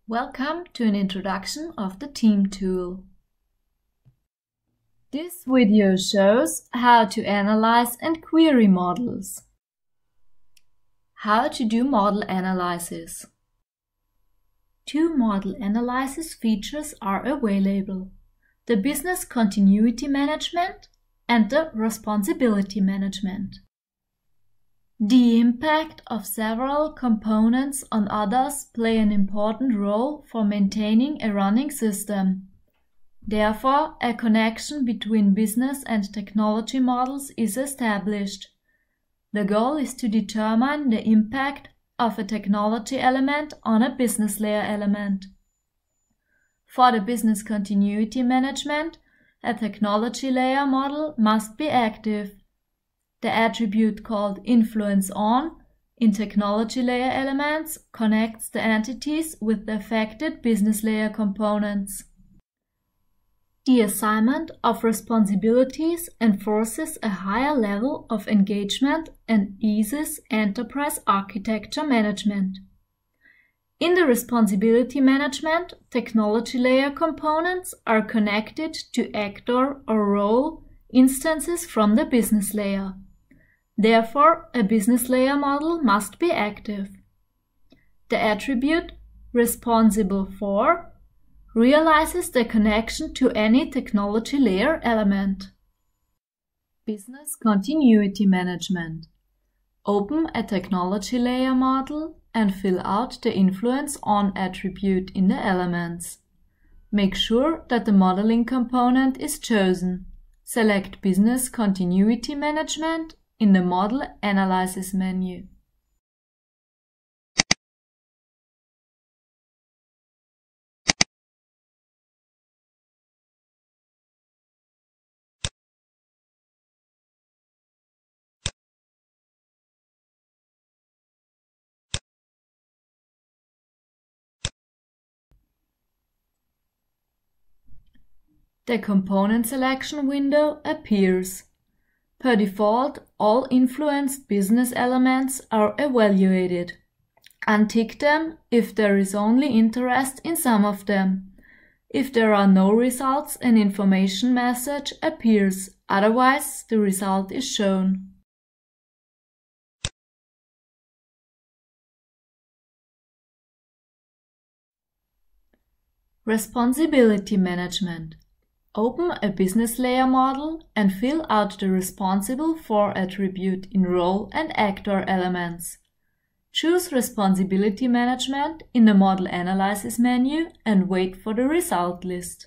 Welcome to an introduction of the Team tool. This video shows how to analyze and query models. How to do model analysis. Two model analysis features are available: the business continuity management and the responsibility management. The impact of several components on others play an important role for maintaining a running system. Therefore, a connection between business and technology models is established. The goal is to determine the impact of a technology element on a business layer element. For the business continuity management, a technology layer model must be active. The attribute called influence on in technology layer elements connects the entities with the affected business layer components. The assignment of responsibilities enforces a higher level of engagement and eases enterprise architecture management. In the responsibility management, technology layer components are connected to actor or role instances from the business layer. Therefore, a business layer model must be active. The attribute responsible for realizes the connection to any technology layer element. Business continuity management. Open a technology layer model and fill out the influence on attribute in the elements. Make sure that the modeling component is chosen. Select Business Continuity Management in the Model Analysis menu. The component selection window appears. Per default, all influenced business elements are evaluated. Untick them if there is only interest in some of them. If there are no results, an information message appears, otherwise the result is shown. Responsibility management. Open a business layer model and fill out the responsible for attribute in role and actor elements. Choose Responsibility Management in the Model Analysis menu and wait for the result list.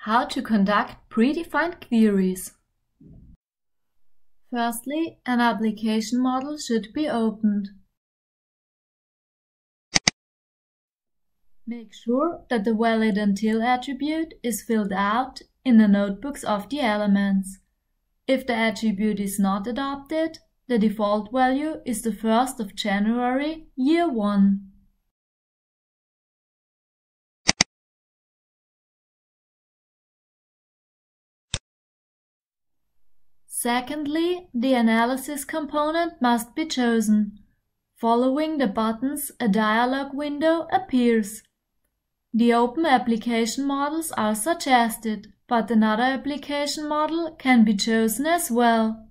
How to conduct predefined queries. Firstly, an application model should be opened. Make sure that the valid until attribute is filled out in the notebooks of the elements. If the attribute is not adopted, the default value is the 1st of January, year 1. Secondly, the analysis component must be chosen. Following the buttons, a dialog window appears. The open application models are suggested, but another application model can be chosen as well.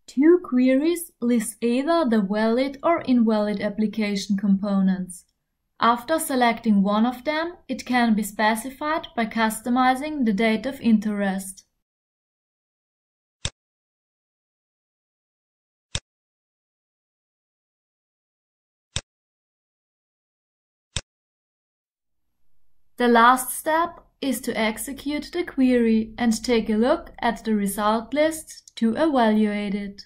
Two queries list either the valid or invalid application components. After selecting one of them, it can be specified by customizing the date of interest. The last step is to execute the query and take a look at the result list to evaluate it.